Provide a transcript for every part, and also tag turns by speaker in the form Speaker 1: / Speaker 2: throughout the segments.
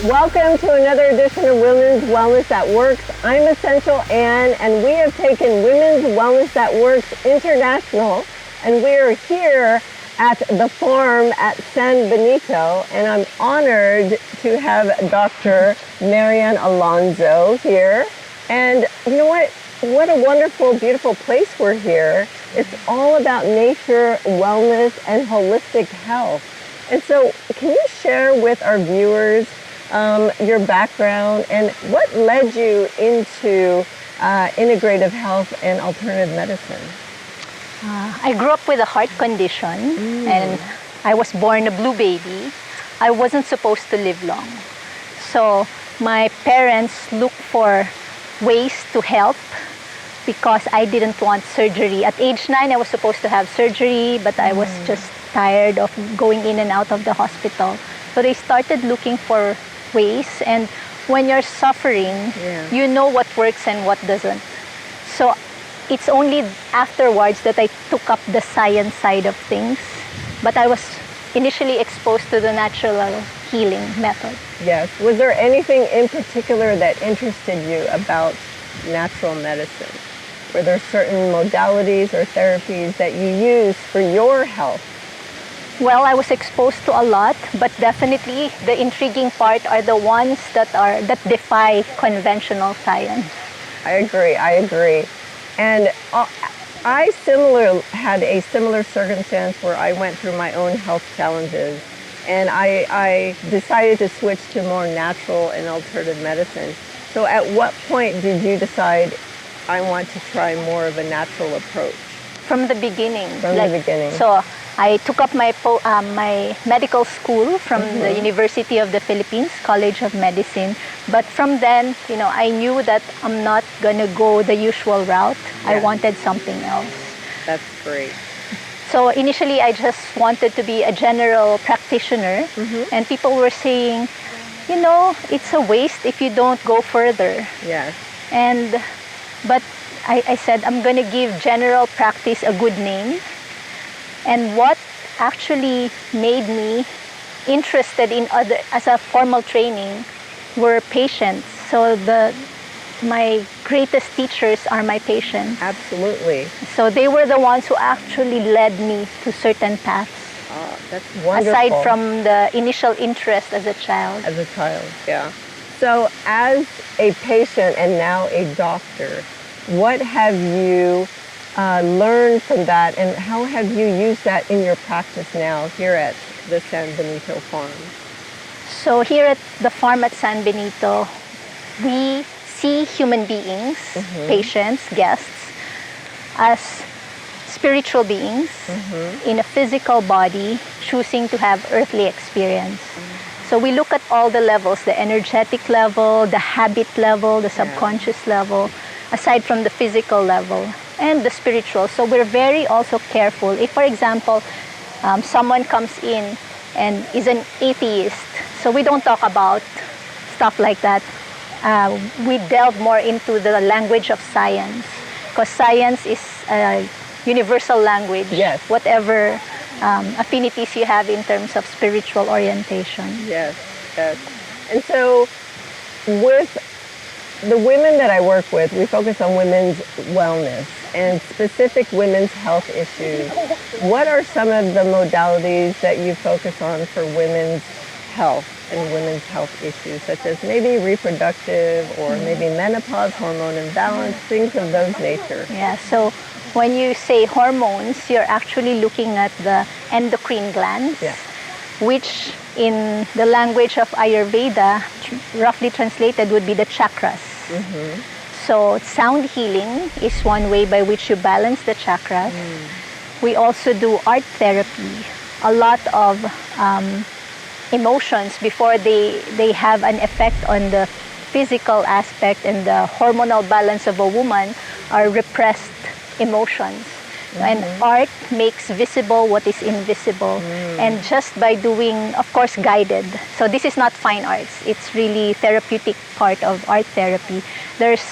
Speaker 1: Welcome to another edition of Women's Wellness That Works. I'm Essential Ann, and we have taken Women's Wellness That Works International, and we are here at the farm at San Benito, and I'm honored to have Dr. Marian Alonzo here. And you know what? What a wonderful, beautiful place we're here. It's all about nature, wellness, and holistic health. And so can you share with our viewers your background and what led you into integrative health and alternative medicine?
Speaker 2: I grew up with a heart condition and I was born a blue baby. I wasn't supposed to live long. So my parents looked for ways to help because I didn't want surgery. At age 9, I was supposed to have surgery, but I was just tired of going in and out of the hospital. So they started looking for ways, and when you're suffering, you know what works and what doesn't. So it's only afterwards that I took up the science side of things, but I was initially exposed to the natural healing method.
Speaker 1: Yes. Was there anything in particular that interested you about natural medicine? Were there certain modalities or therapies that you use for your health?
Speaker 2: Well, I was exposed to a lot, but definitely the intriguing part are the ones that defy conventional science.
Speaker 1: I agree. And I had a similar circumstance where I went through my own health challenges, and I decided to switch to more natural and alternative medicine. So at what point did you decide I want to try more of a natural approach?
Speaker 2: From the beginning.
Speaker 1: From the beginning.
Speaker 2: So I took up my medical school from the University of the Philippines, College of Medicine. But from then, I knew that I'm not going to go the usual route. I wanted something else.
Speaker 1: That's great.
Speaker 2: So initially, I just wanted to be a general practitioner. And people were saying, it's a waste if you don't go further.
Speaker 1: Yes.
Speaker 2: But I said, I'm going to give general practice a good name. And what actually made me interested in as a formal training were patients. So my greatest teachers are my patients.
Speaker 1: Absolutely.
Speaker 2: So they were the ones who actually led me to certain paths.
Speaker 1: Oh, that's wonderful.
Speaker 2: Aside from the initial interest as a child.
Speaker 1: As a child, yeah. So as a patient and now a doctor, what have you learned from that, and how have you used that in your practice now here at the San Benito farm?
Speaker 2: So here at the farm at San Benito, we see human beings, patients, guests, as spiritual beings in a physical body choosing to have earthly experience. So we look at all the levels, the energetic level, the habit level, the subconscious level, aside from the physical level, and the spiritual. So we're very also careful. If, for example, someone comes in and is an atheist, so we don't talk about stuff like that. We delve more into the language of science, because science is a universal language.
Speaker 1: Yes.
Speaker 2: Whatever affinities you have in terms of spiritual orientation.
Speaker 1: Yes. And so with the women that I work with, we focus on women's wellness and specific women's health issues. What are some of the modalities that you focus on for women's health and women's health issues, such as maybe reproductive or maybe menopause, hormone imbalance, things of those nature?
Speaker 2: Yeah, so when you say hormones, you're actually looking at the endocrine glands, which in the language of Ayurveda, roughly translated, would be the chakras. So sound healing is one way by which you balance the chakras. We also do art therapy. A lot of emotions, before they have an effect on the physical aspect and the hormonal balance of a woman, are repressed emotions. And art makes visible what is invisible. And just by doing, of course, guided. So this is not fine arts. It's really therapeutic part of art therapy. There's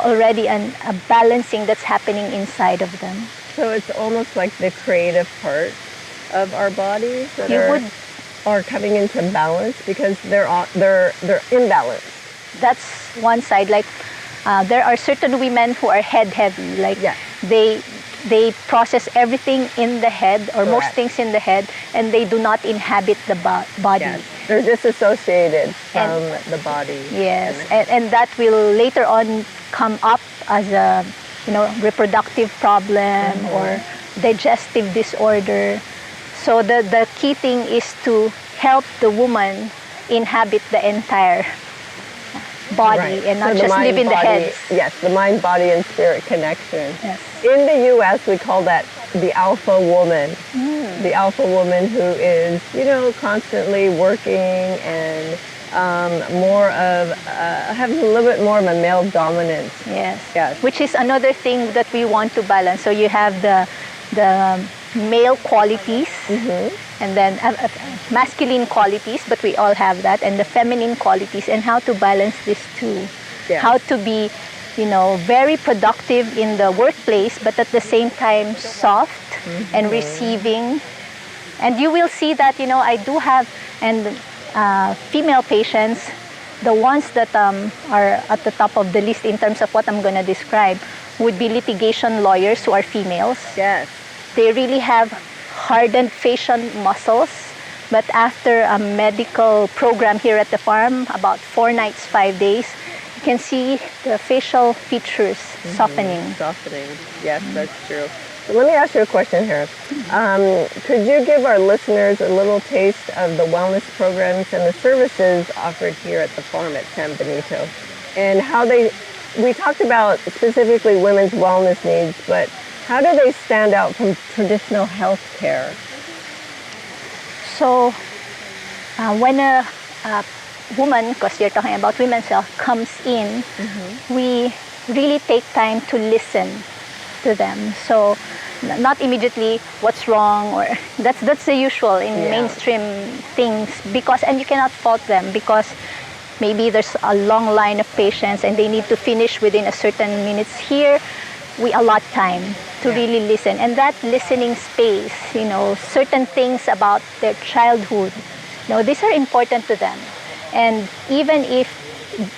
Speaker 2: already a balancing that's happening inside of them.
Speaker 1: So it's almost like the creative part of our bodies that are coming into balance because they're imbalanced.
Speaker 2: That's one side. Like there are certain women who are head heavy. Like
Speaker 1: Yeah.
Speaker 2: they process everything in the head, or most
Speaker 1: Correct.
Speaker 2: things in the head, and they do not inhabit the body.
Speaker 1: Yes. They're disassociated from the body.
Speaker 2: Yes, and that will later on come up as a reproductive problem or digestive disorder. So the key thing is to help the woman inhabit the entire body
Speaker 1: Right.
Speaker 2: and not
Speaker 1: So
Speaker 2: just live in the
Speaker 1: mind-body-
Speaker 2: head.
Speaker 1: Yes, the mind, body, and spirit connection.
Speaker 2: Yes.
Speaker 1: In the U.S., we call that the alpha woman. The alpha woman who is, constantly working and more of, having a little bit more of a male dominance.
Speaker 2: Yes.
Speaker 1: Yes.
Speaker 2: Which is another thing that we want to balance. So you have the male qualities, and then masculine qualities, but we all have that, and the feminine qualities, and how to balance these two.
Speaker 1: Yeah.
Speaker 2: How to be, very productive in the workplace, but at the same time soft and receiving. And you will see that, I do have female patients, the ones that are at the top of the list in terms of what I'm going to describe would be litigation lawyers who are females.
Speaker 1: Yes.
Speaker 2: They really have hardened facial muscles, but after a medical program here at the farm, about 4 nights, 5 days, you can see the facial features softening.
Speaker 1: Softening. Yes, that's true. So let me ask you a question here. Could you give our listeners a little taste of the wellness programs and the services offered here at the farm at San Benito, and how we talked about specifically women's wellness needs, but how do they stand out from traditional health care?
Speaker 2: So when a woman, because you're talking about women's health, comes in, we really take time to listen to them. So not immediately what's wrong, or that's the usual in mainstream things, and you cannot fault them because maybe there's a long line of patients and they need to finish within a certain minutes. Here we allot time to really listen, and that listening space, certain things about their childhood, these are important to them. And even if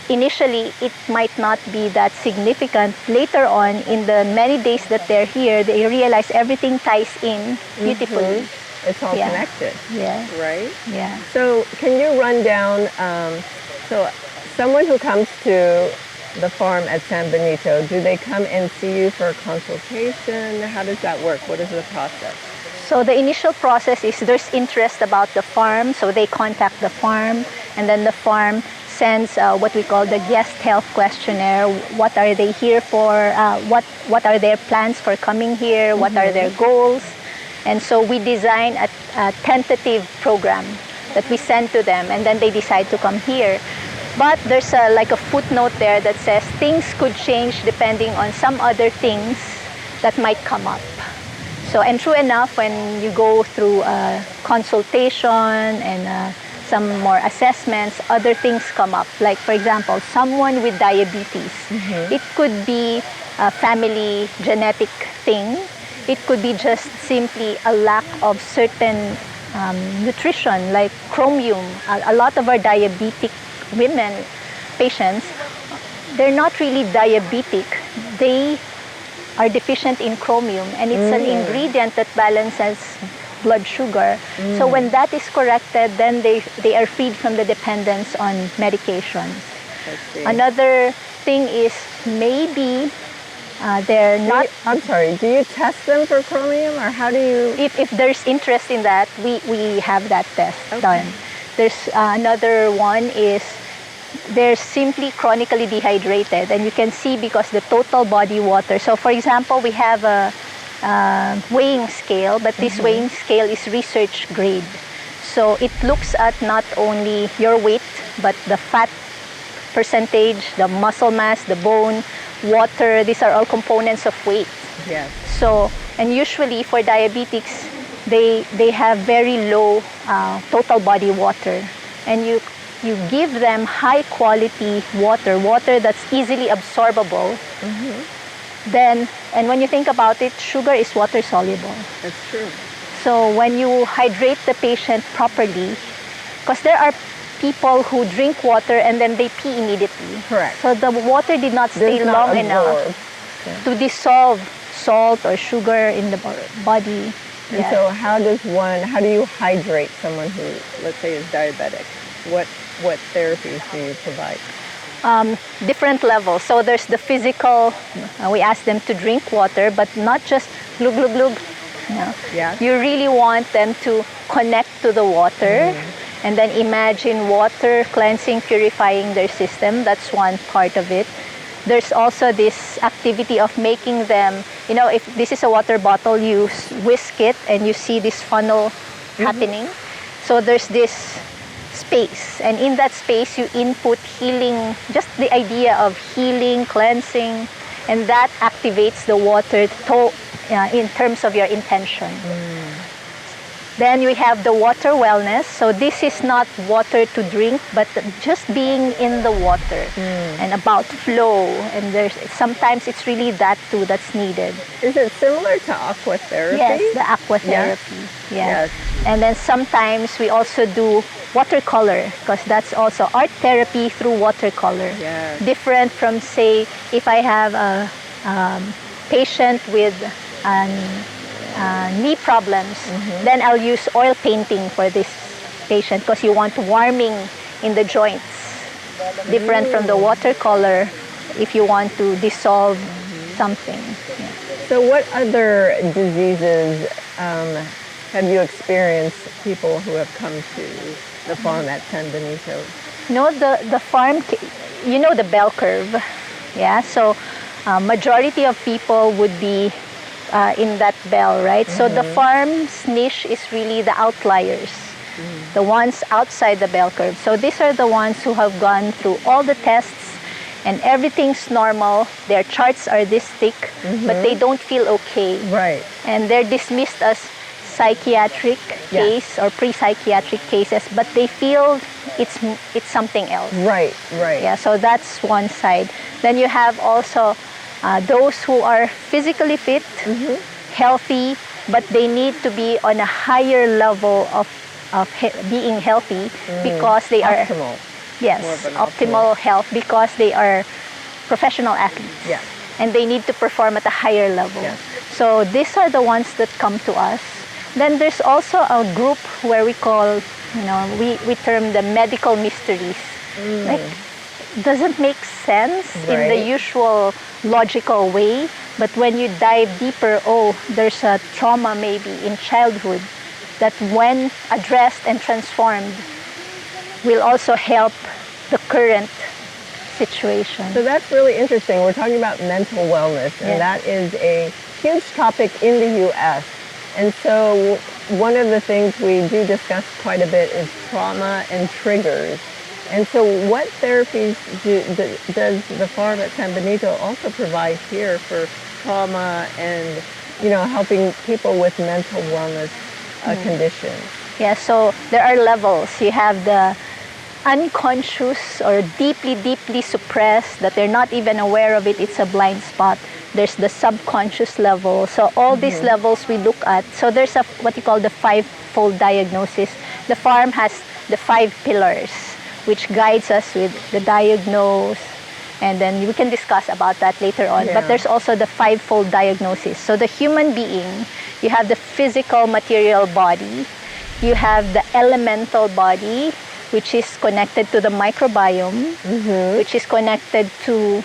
Speaker 2: initially it might not be that significant, later on in the many days that they're here, they realize everything ties in beautifully.
Speaker 1: It's all connected.
Speaker 2: Yeah.
Speaker 1: Right?
Speaker 2: Yeah.
Speaker 1: So can you run down, so someone who comes to the farm at San Benito, do they come and see you for a consultation? How does that work? What is the process?
Speaker 2: So the initial process is there's interest about the farm, so they contact the farm, and then the farm sends what we call the guest health questionnaire. What are they here for? What are their plans for coming here? What are their goals? And so we design a tentative program that we send to them, and then they decide to come here. But there's like a footnote there that says things could change depending on some other things that might come up. So, and true enough, when you go through a consultation and some more assessments, other things come up. Like, for example, someone with diabetes. It could be a family genetic thing. It could be just simply a lack of certain nutrition, like chromium. A lot of our diabetic women patients, they're not really diabetic. They are deficient in chromium, and it's an ingredient that balances blood sugar. So when that is corrected, then they are freed from the dependence on medication. Another thing is maybe they're not...
Speaker 1: I'm sorry, do you test them for chromium, or how do you...
Speaker 2: If there's interest in that, we have that test done. There's another one is they're simply chronically dehydrated, and you can see because the total body water. So for example, we have a weighing scale, but this weighing scale is research grade. So it looks at not only your weight, but the fat percentage, the muscle mass, the bone, water. These are all components of weight.
Speaker 1: Yes.
Speaker 2: So, and usually for diabetics, they have very low total body water, and you give them high quality water that's easily absorbable. Then, and when you think about it, sugar is water soluble.
Speaker 1: That's true.
Speaker 2: So when you hydrate the patient properly, because there are people who drink water and then they pee immediately.
Speaker 1: Correct.
Speaker 2: So the water did not stay
Speaker 1: Does
Speaker 2: long
Speaker 1: not
Speaker 2: enough
Speaker 1: absorb.
Speaker 2: to dissolve salt or sugar in the body.
Speaker 1: And
Speaker 2: Yeah.
Speaker 1: so how do you hydrate someone who, let's say, is diabetic? What therapies do you provide?
Speaker 2: Different levels. So there's the physical, we ask them to drink water, but not just glug, glug, glug. No.
Speaker 1: Yeah.
Speaker 2: You really want them to connect to the water and then imagine water cleansing, purifying their system. That's one part of it. There's also this activity of making them, if this is a water bottle, you whisk it and you see this funnel happening. So there's this space, and in that space you input healing, just the idea of healing, cleansing, and that activates the water in terms of your intention. Then we have the water wellness. So this is not water to drink, but just being in the water and about flow. And sometimes it's really that too that's needed.
Speaker 1: Is it similar to aqua therapy?
Speaker 2: Yes, the aqua therapy.
Speaker 1: Yes.
Speaker 2: And then sometimes we also do watercolor, because that's also art therapy through watercolor.
Speaker 1: Yes.
Speaker 2: Different from, say, if I have a patient with knee problems, then I'll use oil painting for this patient because you want warming in the joints. Different from the watercolor if you want to dissolve something. Yeah.
Speaker 1: So what other diseases have you experienced, people who have come to the farm at San Benito?
Speaker 2: The farm, the bell curve. Yeah, so majority of people would be in that bell, right? So the farm's niche is really the outliers, the ones outside the bell curve. So these are the ones who have gone through all the tests and everything's normal. Their charts are this thick, but they don't feel okay.
Speaker 1: Right.
Speaker 2: And they're dismissed as psychiatric case or pre-psychiatric cases, but they feel it's something else.
Speaker 1: Right.
Speaker 2: Yeah, so that's one side. Then you have also those who are physically fit, healthy, but they need to be on a higher level of being healthy because they are
Speaker 1: Optimal.
Speaker 2: yes,
Speaker 1: More of an
Speaker 2: optimal health, because they are professional athletes.
Speaker 1: Yeah.
Speaker 2: And they need to perform at a higher level.
Speaker 1: Yeah.
Speaker 2: So these are the ones that come to us. Then there's also a group where we call, we term the medical mysteries. Like, doesn't make sense in the usual logical way, but when you dive deeper, there's a trauma maybe in childhood that when addressed and transformed will also help the current situation.
Speaker 1: So that's really interesting. We're talking about mental wellness, and that is a huge topic in the U.S. And so one of the things we do discuss quite a bit is trauma and triggers. And so what therapies does the farm at San Benito also provide here for trauma and, helping people with mental wellness conditions?
Speaker 2: Yeah, so there are levels. You have the unconscious or deeply, deeply suppressed, that they're not even aware of it, it's a blind spot. There's the subconscious level. So all these levels we look at. So there's what you call the five-fold diagnosis. The farm has the 5 pillars, which guides us with the diagnose, and then we can discuss about that later on. But there's also the 5-fold diagnosis. So the human being, you have the physical material body, you have the elemental body, which is connected to the microbiome, which is connected to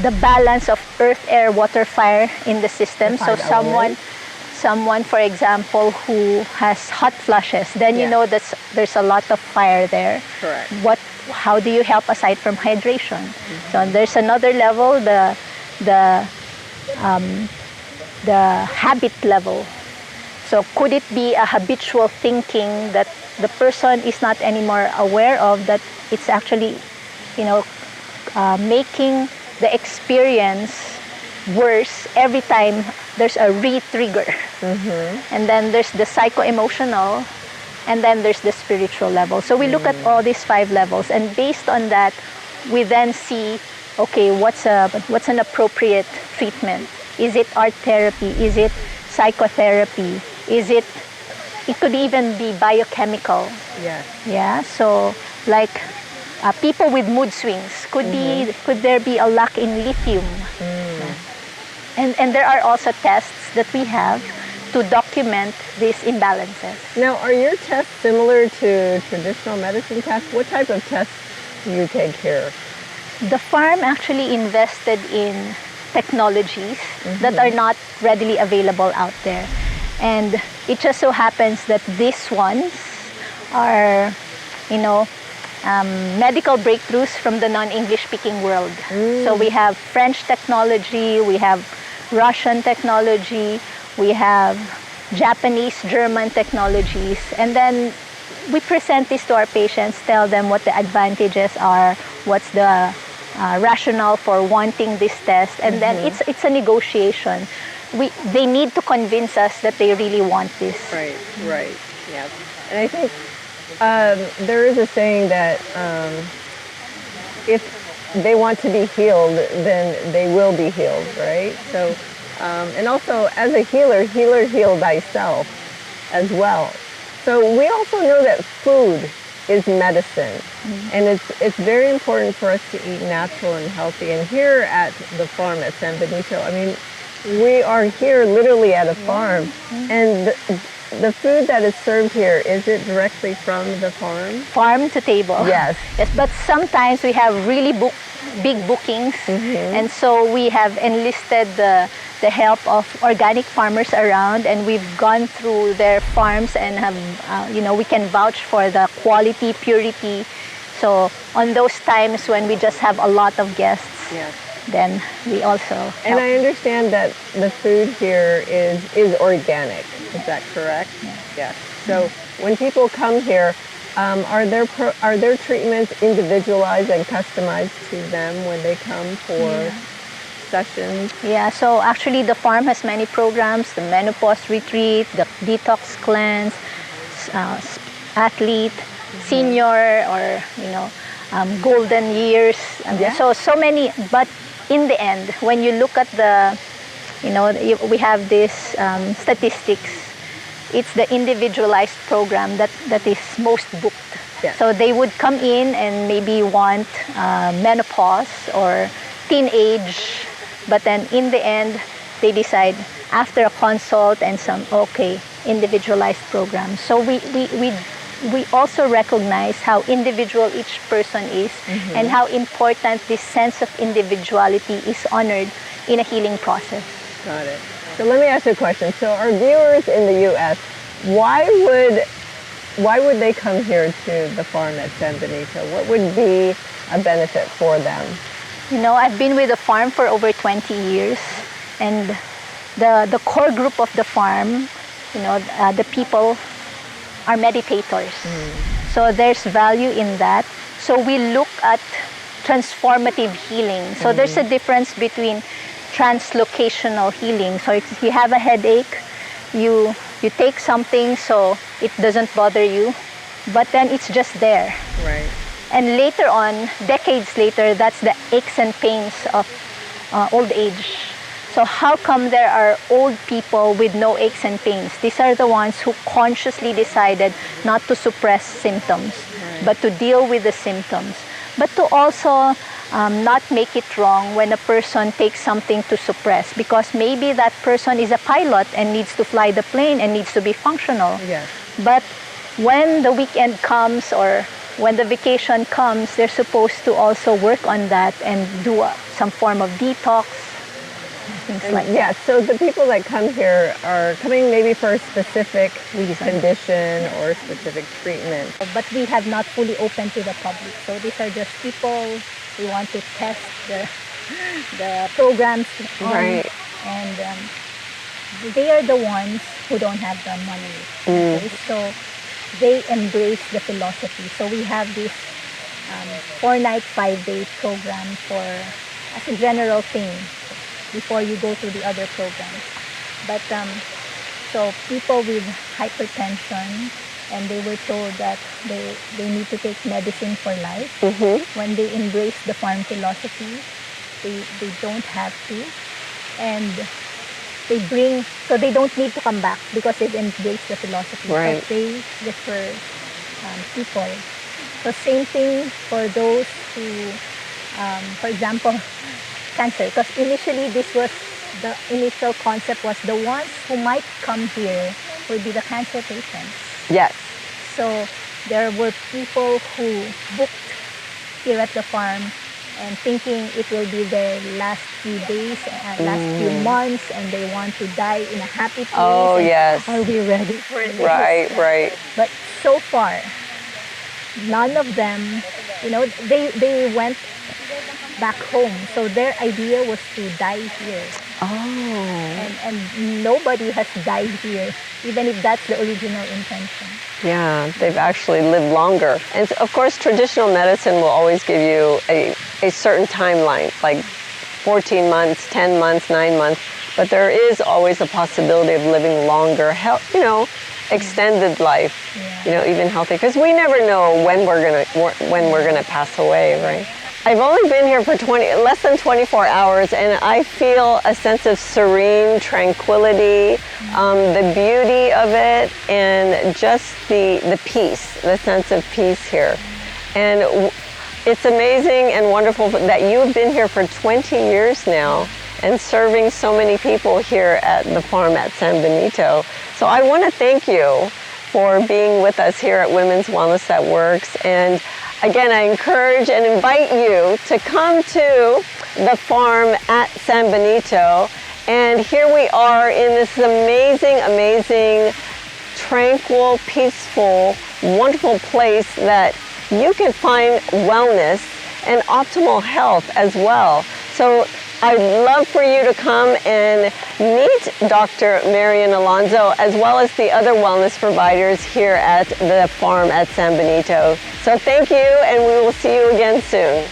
Speaker 2: the balance of earth, air, water, fire in the system. So someone, for example, who has hot flushes, then you know that there's a lot of fire there.
Speaker 1: Correct.
Speaker 2: How do you help aside from hydration? So there's another level, the habit level. So could it be a habitual thinking that the person is not anymore aware of, that it's actually, making the experience worse every time there's a re-trigger. And then there's the psycho-emotional, and then there's the spiritual level. So we look at all these 5 levels, and based on that, we then see, okay, what's an appropriate treatment? Is it art therapy? Is it psychotherapy? Is it it could even be biochemical.
Speaker 1: Yes.
Speaker 2: Yeah, so like people with mood swings, could there be a lack in lithium? And there are also tests that we have to document these imbalances.
Speaker 1: Now, are your tests similar to traditional medicine tests? What type of tests do you take here?
Speaker 2: The farm actually invested in technologies that are not readily available out there. And it just so happens that these ones are, medical breakthroughs from the non-English speaking world. So we have French technology, we have Russian technology, we have Japanese, German technologies, and then we present this to our patients, tell them what the advantages are, what's the rationale for wanting this test, and then it's a negotiation. They need to convince us that they really want this.
Speaker 1: Right, yeah. And I think there is a saying that if they want to be healed, then they will be healed, right? So, and also as a healer heal thyself as well. So we also know that food is medicine, and it's very important for us to eat natural and healthy. And here at the farm at San Benito, I mean, we are here literally at a farm, and the food that is served here, is it directly from the farm?
Speaker 2: Farm to table.
Speaker 1: Yes.
Speaker 2: Yes, but sometimes we have really big bookings, and so we have enlisted the help of organic farmers around, and we've gone through their farms and have, we can vouch for the quality, purity. So on those times when we just have a lot of guests, then we also help.
Speaker 1: And I understand that the food here is organic. Is that correct? Yes. So when people come here, are their treatments individualized and customized to them when they come for sessions?
Speaker 2: Yeah, so actually the farm has many programs: the menopause retreat, the detox cleanse, athlete, senior, or golden years. So many. But in the end, when you look at we have this statistics. It's the individualized program that is most booked.
Speaker 1: Yes.
Speaker 2: So they would come in and maybe want menopause or teenage, but then in the end, they decide after a consult and some individualized program. So we also recognize how individual each person is, and how important this sense of individuality is honored in a healing process.
Speaker 1: Got it. So let me ask you a question. So our viewers in the U.S., why would they come here to the farm at San Benito? What would be a benefit for them?
Speaker 2: I've been with the farm for over 20 years, and the core group of the farm, the people are meditators. So there's value in that. So we look at transformative healing. So there's a difference between translocational healing. So if you have a headache, you take something so it doesn't bother you, but then it's just there.
Speaker 1: Right.
Speaker 2: And later on, decades later, that's the aches and pains of old age. So how come there are old people with no aches and pains? These are the ones who consciously decided not to suppress symptoms, but to deal with the symptoms, but to also not make it wrong when a person takes something to suppress, because maybe that person is a pilot and needs to fly the plane and needs to be functional.
Speaker 1: Yes.
Speaker 2: But when the weekend comes or when the vacation comes, they're supposed to also work on that and do some form of detox, things like that.
Speaker 1: Yeah, so the people that come here are coming maybe for a specific condition or specific treatment.
Speaker 2: But we have not fully opened to the public. So these are just people we want to test the programs on.
Speaker 1: Right.
Speaker 2: And they are the ones who don't have the money. Okay? So they embrace the philosophy. So we have this 4-night, 5-day program as a general thing before you go to the other programs. But so people with hypertension, and they were told that they need to take medicine for life. When they embrace the farm philosophy, they don't have to. And they bring, so they don't need to come back because they've embraced the philosophy.
Speaker 1: Right.
Speaker 2: But they refer people. So same thing for those who, for example, cancer. Because initially the initial concept was the ones who might come here would be the cancer patients.
Speaker 1: Yes.
Speaker 2: So there were people who booked here at the farm and thinking it will be their last few days, last few months, and they want to die in a happy place.
Speaker 1: Oh, yes.
Speaker 2: Are we ready for this?
Speaker 1: Right.
Speaker 2: But so far, none of them, they went back home. So their idea was to die here.
Speaker 1: Oh.
Speaker 2: And nobody has died here, even if that's the original intention.
Speaker 1: Yeah, they've actually lived longer. And of course, traditional medicine will always give you a certain timeline, like 14 months, 10 months, 9 months. But there is always a possibility of living longer, extended life, even healthy. Because we never know when we're gonna pass away, right? I've only been here for less than 24 hours, and I feel a sense of serene tranquility, the beauty of it, and just the peace, the sense of peace here. And it's amazing and wonderful that you've been here for 20 years now and serving so many people here at the farm at San Benito. So I want to thank you for being with us here at Women's Wellness That Works. And again, I encourage and invite you to come to the farm at San Benito. And here we are in this amazing, tranquil, peaceful, wonderful place that you can find wellness and optimal health as well. So I'd love for you to come and meet Dr. Marian Alonzo, as well as the other wellness providers here at the farm at San Benito. So thank you, and we will see you again soon.